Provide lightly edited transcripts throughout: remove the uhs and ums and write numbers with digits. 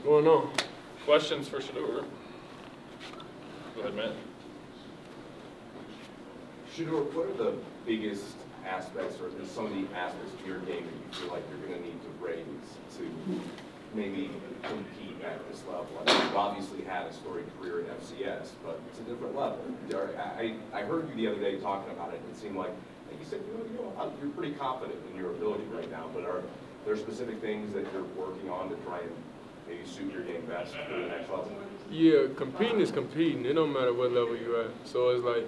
going on? Questions for Shedeur? Go ahead, Matt. Shedeur, what are the biggest aspects, or some of the aspects of your game that you feel like you're going to need to raise to maybe compete at this level? I mean, you've obviously had a storied career in FCS, but it's a different level. I heard you the other day talking about it, and it seemed like you said, you're pretty confident in your ability right now, but are there specific things that you're working on to try and maybe suit your game best for the next level? Yeah, competing is competing. It don't matter what level you're at. So it's like,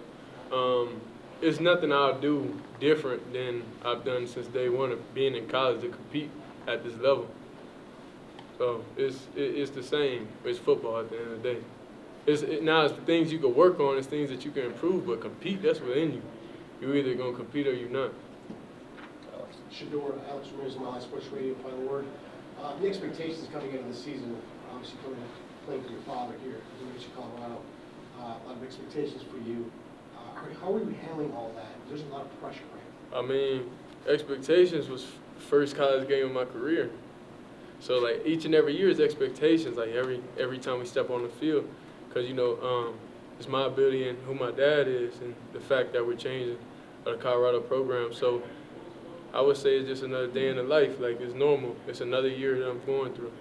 it's nothing I'll do different than I've done since day one of being in college to compete at this level. So it's the same. It's football at the end of the day. Now it's things you can work on, it's things that you can improve, but compete, that's within you. You're either going to compete or you're not. Shedeur, Alex Ramirez, My Sports Radio, Final Word. The expectations coming into the season, obviously playing for your father here at the University of Colorado, a lot of expectations for you. How are you handling all that? There's a lot of pressure, right? I mean, expectations was first college game of my career. So like each and every year is expectations. Like every time we step on the field, because it's my ability and who my dad is, and the fact that we're changing the Colorado program. So I would say it's just another day in the life. Like it's normal. It's another year that I'm going through.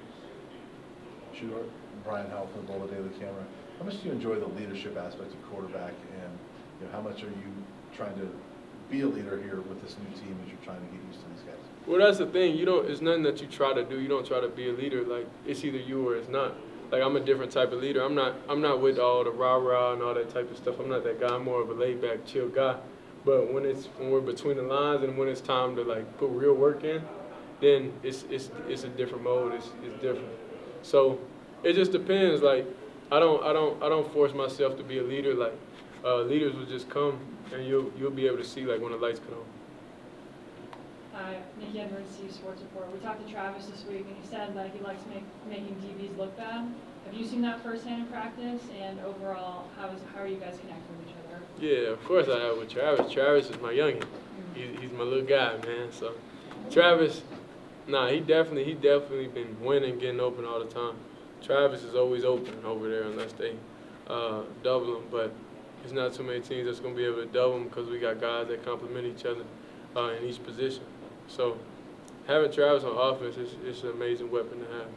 Shedeur, Brian Howell from the Boulder Daily Camera. How much do you enjoy the leadership aspect of quarterback, and how much are you trying to be a leader here with this new team as you're trying to get used to these guys? Well, that's the thing. It's nothing that you try to do. You don't try to be a leader. Like it's either you or it's not. Like I'm a different type of leader. I'm not with all the rah-rah and all that type of stuff. I'm not that guy. I'm more of a laid-back, chill guy. But when we're between the lines and when it's time to like put real work in, then it's a different mode. It's different. So it just depends. Like I don't force myself to be a leader. Like leaders will just come and you'll be able to see like when the lights come on. Hi, Nikki Edwards, CU Sports Report. We talked to Travis this week, and he said that he likes making DBs look bad. Have you seen that firsthand in practice? And overall, how are you guys connecting with each other? Yeah, of course I have with Travis. Travis is my youngin'. He's my little guy, man. So Travis, he definitely been winning, getting open all the time. Travis is always open over there unless they double him, but there's not too many teams that's gonna be able to double him because we got guys that complement each other in each position. So having Travis on offense is an amazing weapon to have.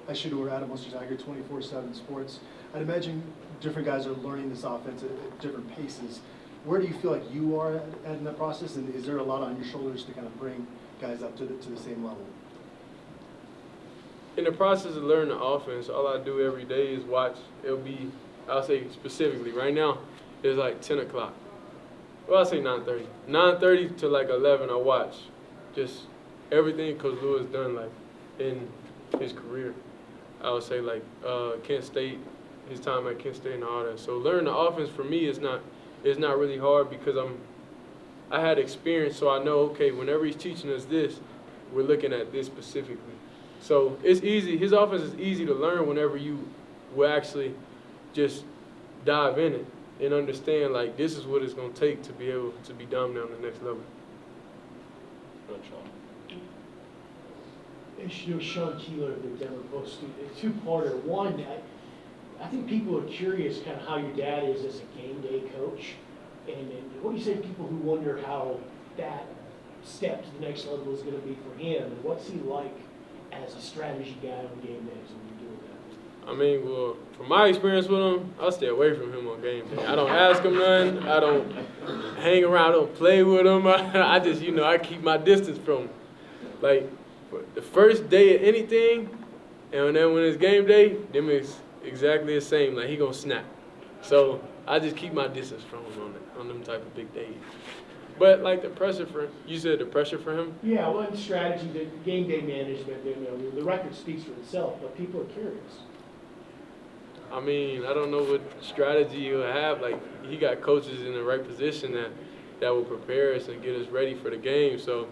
Hi, Shedeur, Adam Tiger, 24/7 Sports. I'd imagine different guys are learning this offense at different paces. Where do you feel like you are at in that process, and is there a lot on your shoulders to kind of bring guys up to the same level? In the process of learning the offense, all I do every day is watch. I'll say specifically, right now, it's like 10 o'clock. Well, I'll say 9:30. 9:30 to like 11, I watch just everything Coach Lewis done like in his career. I would say like Kent State, his time at Kent State and all that. So learning the offense for me is not really hard because I had experience, so I know, okay, whenever he's teaching us this, we're looking at this specifically. So it's easy. His offense is easy to learn whenever you will actually just dive in it and understand, like, this is what it's going to take to be able to be dominant on the next level. Good, Sean. Shedeur, Sean Keeler of the Denver Post. A two-parter. One, I think people are curious kind of how your dad is as a game day coach. And what do you say to people who wonder how that step to the next level is going to be for him? And what's he like as a strategy guy on game days when you're doing that? I mean, well, from my experience with him, I'll stay away from him on game day. I don't ask him nothing. I don't hang around. I don't play with him. I just, I keep my distance from him. Like, the first day of anything, and then when it's game day, them is exactly the same. Like, he gonna snap. So I just keep my distance from him on them type of big days. But like you said the pressure for him? Yeah, well, in strategy, the game day management, the record speaks for itself, but people are curious. I mean, I don't know what strategy he'll have. Like, he got coaches in the right position that will prepare us and get us ready for the game. So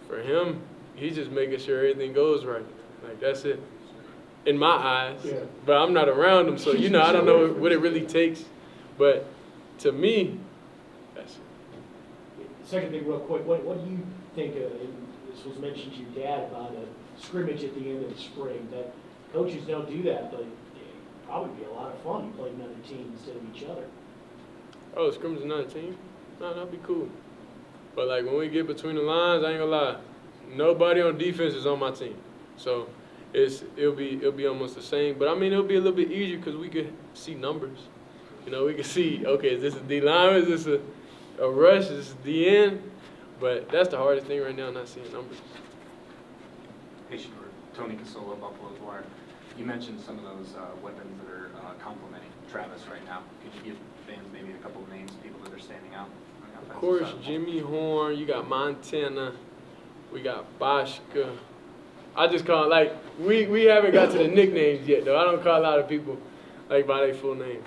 for him, he's just making sure everything goes right. Like, that's it. In my eyes. Yeah. But I'm not around him, so, I don't know what it really takes. But to me, that's it. Second thing, real quick, what do you think, and this was mentioned to your dad, about scrimmage at the end of the spring. That coaches don't do that, but it'd probably be a lot of fun to play another team instead of each other. Oh, scrimmage another team? No, that'd be cool. But like when we get between the lines, I ain't gonna lie, nobody on defense is on my team. So it'll be almost the same. But I mean, it'll be a little bit easier because we could see numbers. You know, we can see, okay, is this a D lineman? Is this a rush? Is this a D end? But that's the hardest thing right now, not seeing numbers. Hey, Shedeur. Tony Casola, Buffalo's Wire. You mentioned some of those weapons that are complementing Travis right now. Could you give fans maybe a couple of names, people that are standing out? On the Of offensive course, side of the ball? Jimmy Horn, you got Montana, we got Boschka. I just call, like, we haven't got to the nicknames yet, though. I don't call a lot of people, like, by their full name.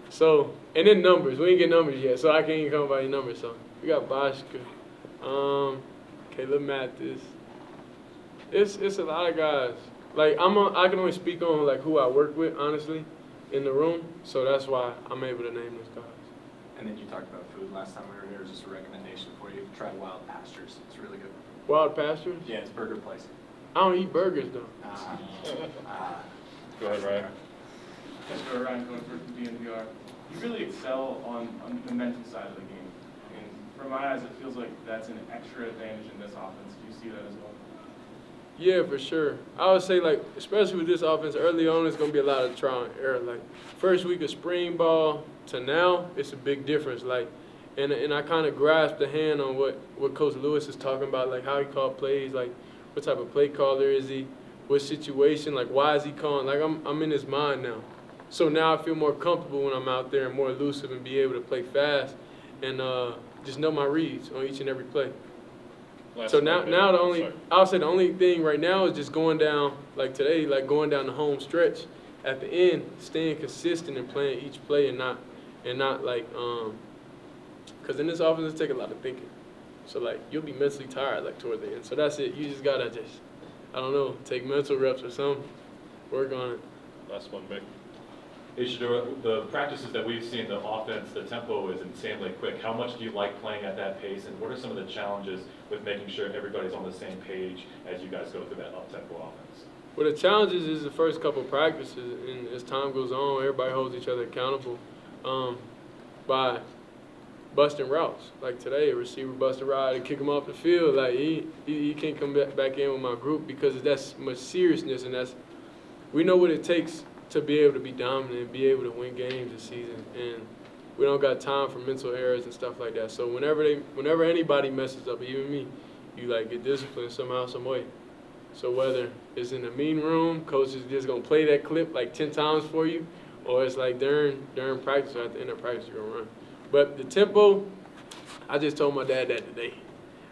So, and then numbers. We ain't get numbers yet, so I can't even come by any numbers. So, we got Boschka, Caleb Mathis. It's a lot of guys. Like, I can only speak on, like, who I work with, honestly, in the room. So that's why I'm able to name those guys. And then you talked about food last time we were here. Just a recommendation for you. Try Wild Pastures. It's really good. Wild Pastures? Yeah, it's a burger place. I don't eat burgers, though. Go ahead, Ryan. Shedeur, Ryan Cohen for DNVR. You really excel on the mental side of the game. And from my eyes, it feels like that's an extra advantage in this offense. Do you see that as well? Yeah, for sure. I would say, like, especially with this offense, early on, it's going to be a lot of trial and error. Like, first week of spring ball to now, it's a big difference. Like, and I kind of grasped the hand on what Coach Lewis is talking about, like how he called plays, like what type of play caller is he, what situation, like why is he calling. Like, I'm in his mind now. So now I feel more comfortable when I'm out there and more elusive and be able to play fast and just know my reads on each and every play. So now I'll say the only thing right now is just going down, like today, like going down the home stretch at the end, staying consistent and playing each play and not like, because in this offense, it takes a lot of thinking. So like you'll be mentally tired like toward the end. So that's it. You just gotta just, I don't know, take mental reps or something, work on it. Last one, Mick. Hey, Shedeur, the practices that we've seen, the offense, the tempo is insanely quick. How much do you like playing at that pace, and what are some of the challenges with making sure everybody's on the same page as you guys go through that up-tempo offense? Well, the challenges is the first couple practices, and as time goes on, everybody holds each other accountable by busting routes. Like today, a receiver busted a route and kick him off the field. Like he can't come back in with my group because that's much seriousness, and we know what it takes to be able to be dominant and be able to win games this season. And we don't got time for mental errors and stuff like that. So whenever anybody messes up, even me, you like get disciplined somehow, some way. So whether it's in the meeting room, coach is just gonna play that clip like 10 times for you, or it's like during practice or at the end of practice you're gonna run. But the tempo, I just told my dad that today.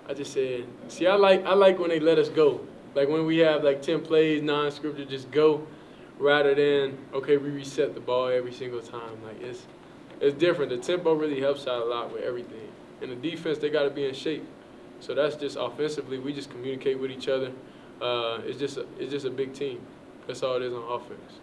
I just said, see, I like when they let us go. Like when we have like 10 plays, non-scripted, just go. Rather than, okay, we reset the ball every single time. Like it's different. The tempo really helps out a lot with everything. And the defense, they got to be in shape. So that's just offensively. We just communicate with each other. It's just a big team. That's all it is on offense.